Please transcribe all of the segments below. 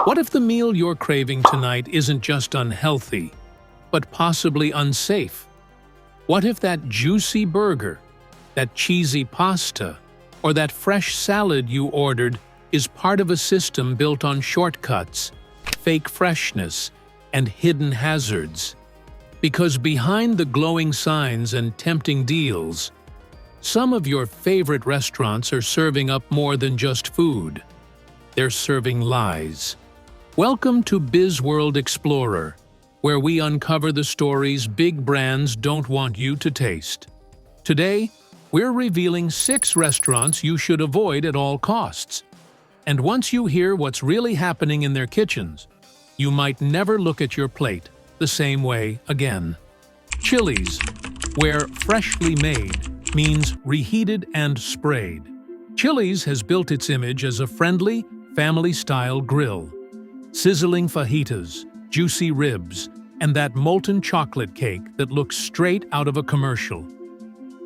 What if the meal you're craving tonight isn't just unhealthy, but possibly unsafe? What if that juicy burger, that cheesy pasta, or that fresh salad you ordered is part of a system built on shortcuts, fake freshness, and hidden hazards? Because behind the glowing signs and tempting deals, some of your favorite restaurants are serving up more than just food. They're serving lies. Welcome to BizWorld Explorer, where we uncover the stories big brands don't want you to taste. Today, we're revealing 6 restaurants you should avoid at all costs. And once you hear what's really happening in their kitchens, you might never look at your plate the same way again. Chili's, where freshly made means reheated and sprayed. Chili's has built its image as a friendly, family-style grill. Sizzling fajitas, juicy ribs, and that molten chocolate cake that looks straight out of a commercial.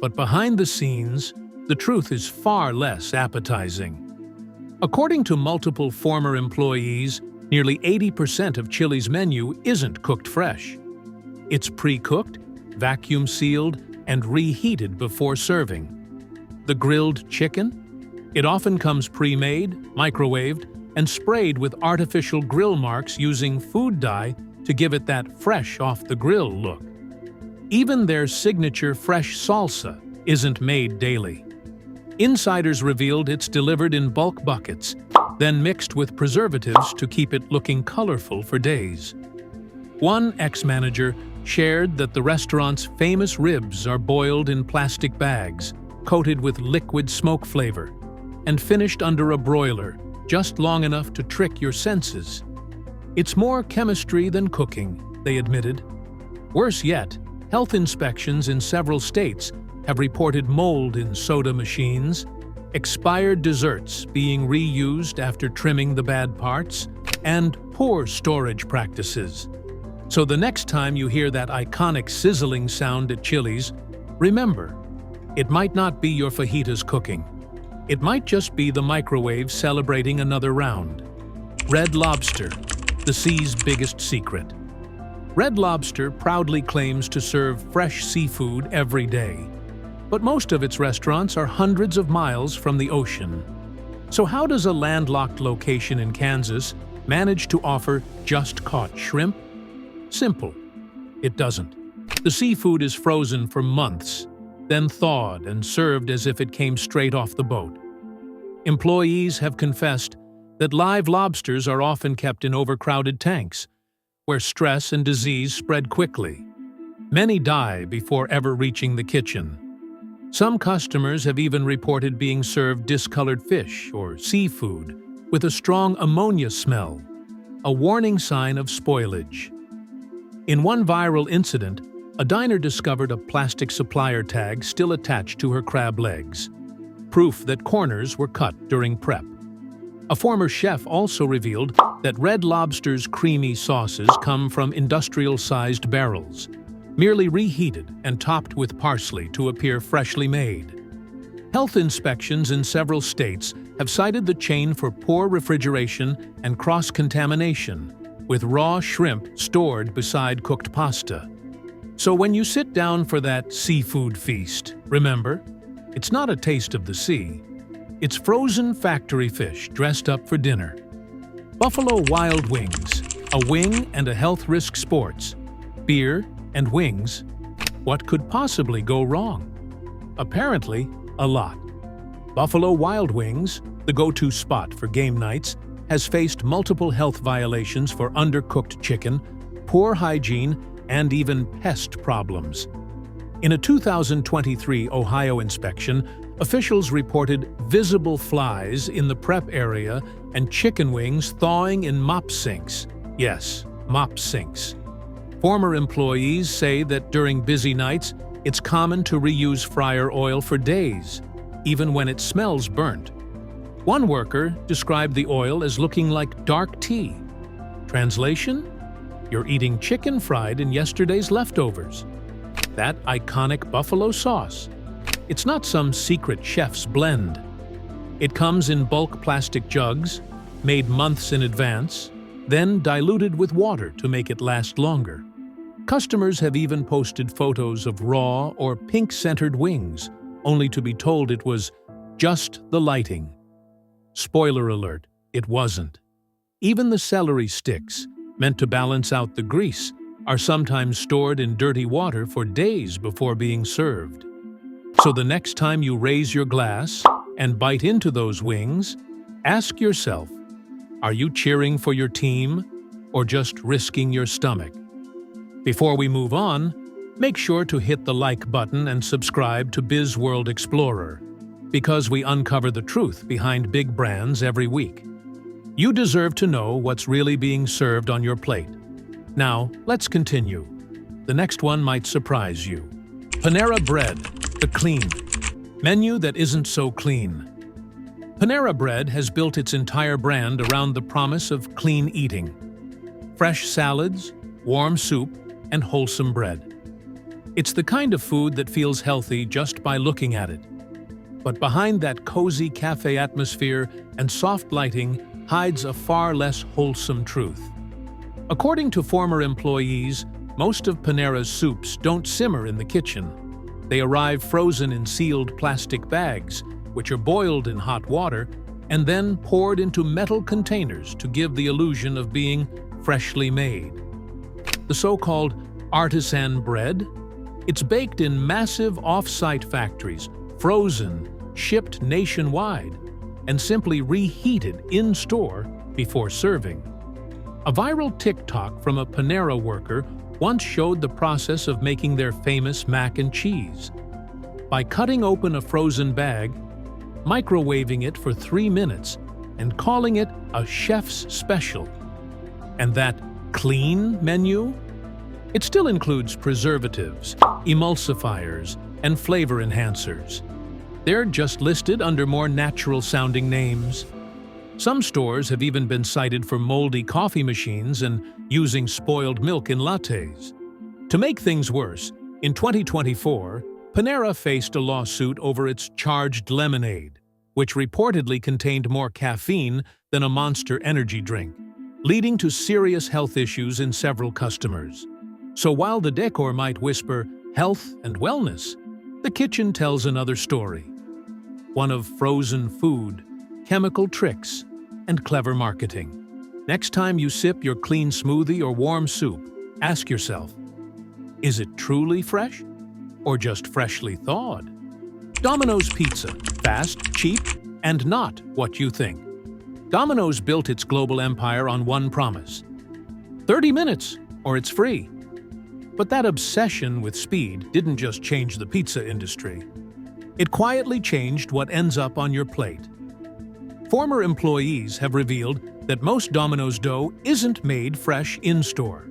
But behind the scenes, the truth is far less appetizing. According to multiple former employees, nearly 80% of Chili's menu isn't cooked fresh. It's pre-cooked, vacuum-sealed, and reheated before serving. The grilled chicken? It often comes pre-made, microwaved, and sprayed with artificial grill marks using food dye to give it that fresh-off-the-grill look. Even their signature fresh salsa isn't made daily. Insiders revealed it's delivered in bulk buckets, then mixed with preservatives to keep it looking colorful for days. One ex-manager shared that the restaurant's famous ribs are boiled in plastic bags, coated with liquid smoke flavor, and finished under a broiler, just long enough to trick your senses. It's more chemistry than cooking, they admitted. Worse yet, health inspections in several states have reported mold in soda machines, expired desserts being reused after trimming the bad parts, and poor storage practices. So the next time you hear that iconic sizzling sound at Chili's, remember, it might not be your fajitas cooking. It might just be the microwave celebrating another round. Red Lobster, the sea's biggest secret. Red Lobster proudly claims to serve fresh seafood every day, but most of its restaurants are hundreds of miles from the ocean. So how does a landlocked location in Kansas manage to offer just-caught shrimp? Simple. It doesn't. The seafood is frozen for months, then thawed and served as if it came straight off the boat. Employees have confessed that live lobsters are often kept in overcrowded tanks, where stress and disease spread quickly. Many die before ever reaching the kitchen. Some customers have even reported being served discolored fish or seafood with a strong ammonia smell, a warning sign of spoilage. In one viral incident, a diner discovered a plastic supplier tag still attached to her crab legs, proof that corners were cut during prep. A former chef also revealed that Red Lobster's creamy sauces come from industrial-sized barrels, merely reheated and topped with parsley to appear freshly made. Health inspections in several states have cited the chain for poor refrigeration and cross-contamination, with raw shrimp stored beside cooked pasta. So when you sit down for that seafood feast, remember, it's not a taste of the sea. It's frozen factory fish dressed up for dinner. Buffalo Wild Wings, a wing and a health risk sports. Beer and wings. What could possibly go wrong? Apparently, a lot. Buffalo Wild Wings, the go-to spot for game nights, has faced multiple health violations for undercooked chicken, poor hygiene, and even pest problems. In a 2023 Ohio inspection, officials reported visible flies in the prep area and chicken wings thawing in mop sinks. Yes, mop sinks. Former employees say that during busy nights, it's common to reuse fryer oil for days, even when it smells burnt. One worker described the oil as looking like dark tea. Translation? You're eating chicken fried in yesterday's leftovers. That iconic buffalo sauce. It's not some secret chef's blend. It comes in bulk plastic jugs, made months in advance, then diluted with water to make it last longer. Customers have even posted photos of raw or pink-centered wings, only to be told it was just the lighting. Spoiler alert, it wasn't. Even the celery sticks, meant to balance out the grease, are sometimes stored in dirty water for days before being served. So the next time you raise your glass and bite into those wings, ask yourself, are you cheering for your team or just risking your stomach? Before we move on, make sure to hit the like button and subscribe to BizWorld Explorer, because we uncover the truth behind big brands every week. You deserve to know what's really being served on your plate. Now, let's continue. The next one might surprise you. Panera Bread, the clean menu that isn't so clean. Panera Bread has built its entire brand around the promise of clean eating. Fresh salads, warm soup, and wholesome bread. It's the kind of food that feels healthy just by looking at it. But behind that cozy cafe atmosphere and soft lighting hides a far less wholesome truth. According to former employees, most of Panera's soups don't simmer in the kitchen. They arrive frozen in sealed plastic bags, which are boiled in hot water and then poured into metal containers to give the illusion of being freshly made. The so-called artisan bread? It's baked in massive off-site factories, frozen, shipped nationwide, and simply reheated in-store before serving. A viral TikTok from a Panera worker once showed the process of making their famous mac and cheese. By cutting open a frozen bag, microwaving it for 3 minutes, and calling it a chef's special. And that clean menu? It still includes preservatives, emulsifiers, and flavor enhancers. They're just listed under more natural-sounding names. Some stores have even been cited for moldy coffee machines and using spoiled milk in lattes. To make things worse, in 2024, Panera faced a lawsuit over its charged lemonade, which reportedly contained more caffeine than a Monster energy drink, leading to serious health issues in several customers. So while the decor might whisper health and wellness, the kitchen tells another story. One of frozen food, chemical tricks, and clever marketing. Next time you sip your clean smoothie or warm soup, ask yourself, is it truly fresh or just freshly thawed? Domino's Pizza, fast, cheap, and not what you think. Domino's built its global empire on one promise: 30 minutes or it's free. But that obsession with speed didn't just change the pizza industry. It quietly changed what ends up on your plate. Former employees have revealed that most Domino's dough isn't made fresh in-store.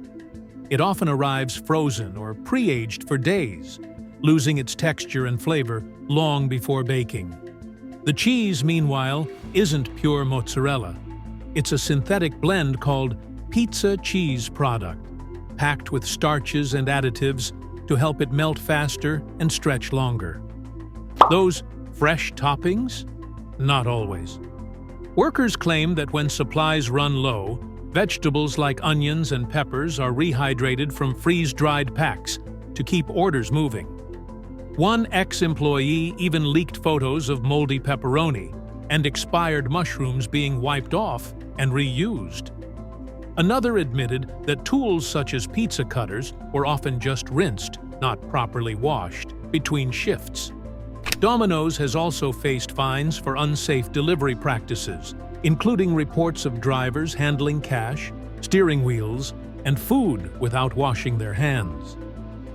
It often arrives frozen or pre-aged for days, losing its texture and flavor long before baking. The cheese, meanwhile, isn't pure mozzarella. It's a synthetic blend called pizza cheese product, packed with starches and additives to help it melt faster and stretch longer. Those fresh toppings? Not always. Workers claim that when supplies run low, vegetables like onions and peppers are rehydrated from freeze-dried packs to keep orders moving. One ex-employee even leaked photos of moldy pepperoni and expired mushrooms being wiped off and reused. Another admitted that tools such as pizza cutters were often just rinsed, not properly washed, between shifts. Domino's has also faced fines for unsafe delivery practices, including reports of drivers handling cash, steering wheels, and food without washing their hands.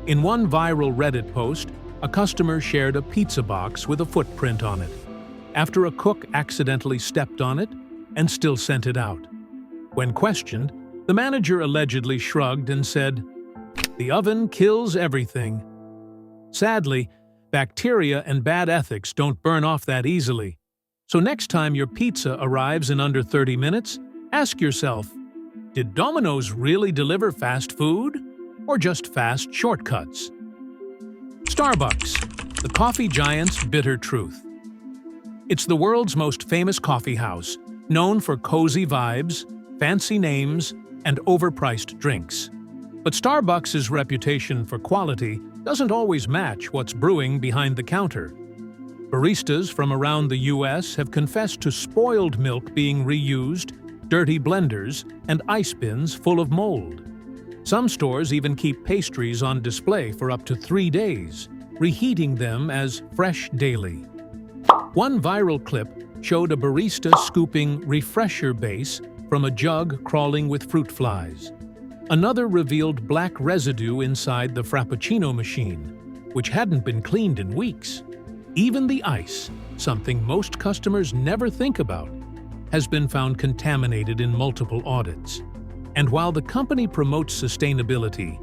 In one viral Reddit post, a customer shared a pizza box with a footprint on it, after a cook accidentally stepped on it and still sent it out. When questioned, the manager allegedly shrugged and said, "The oven kills everything." Sadly, bacteria and bad ethics don't burn off that easily. So next time your pizza arrives in under 30 minutes, ask yourself, did Domino's really deliver fast food or just fast shortcuts? Starbucks, the coffee giant's bitter truth. It's the world's most famous coffee house, known for cozy vibes, fancy names, and overpriced drinks. But Starbucks' reputation for quality doesn't always match what's brewing behind the counter. Baristas from around the US have confessed to spoiled milk being reused, dirty blenders, and ice bins full of mold. Some stores even keep pastries on display for up to 3 days, reheating them as fresh daily. One viral clip showed a barista scooping refresher base from a jug crawling with fruit flies. Another revealed black residue inside the Frappuccino machine, which hadn't been cleaned in weeks. Even the ice, something most customers never think about, has been found contaminated in multiple audits. And while the company promotes sustainability,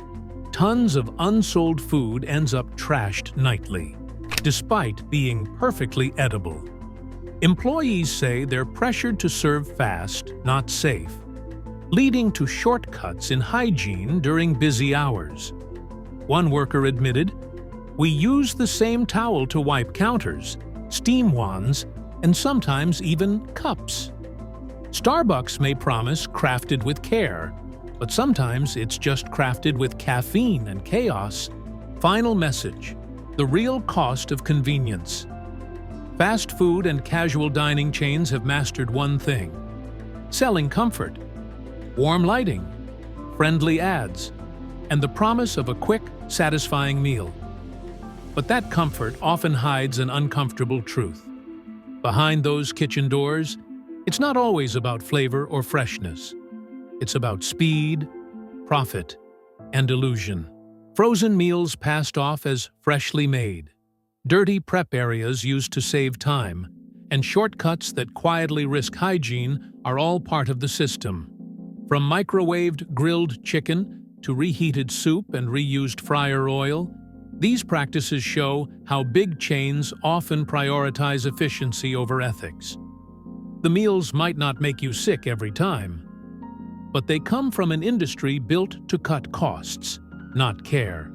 tons of unsold food ends up trashed nightly, despite being perfectly edible. Employees say they're pressured to serve fast, not safe, leading to shortcuts in hygiene during busy hours. One worker admitted, "We use the same towel to wipe counters, steam wands, and sometimes even cups." Starbucks may promise crafted with care, but sometimes it's just crafted with caffeine and chaos. Final message: the real cost of convenience. Fast food and casual dining chains have mastered one thing: selling comfort, warm lighting, friendly ads, and the promise of a quick, satisfying meal. But that comfort often hides an uncomfortable truth. Behind those kitchen doors, it's not always about flavor or freshness. It's about speed, profit, and illusion. Frozen meals passed off as freshly made, dirty prep areas used to save time, and shortcuts that quietly risk hygiene are all part of the system. From microwaved grilled chicken to reheated soup and reused fryer oil, these practices show how big chains often prioritize efficiency over ethics. The meals might not make you sick every time, but they come from an industry built to cut costs, not care.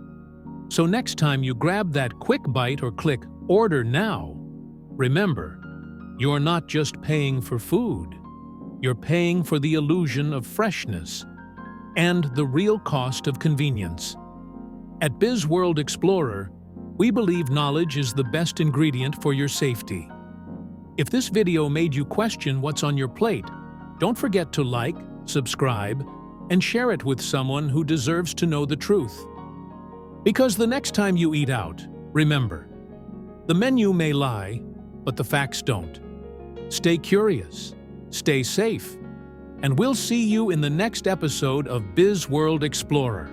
So next time you grab that quick bite or click "Order Now," remember, you're not just paying for food. You're paying for the illusion of freshness and the real cost of convenience. At BizWorld Explorer, we believe knowledge is the best ingredient for your safety. If this video made you question what's on your plate, don't forget to like, subscribe, and share it with someone who deserves to know the truth. Because the next time you eat out, remember, the menu may lie, but the facts don't. Stay curious, stay safe, and we'll see you in the next episode of BizWorld Explorer.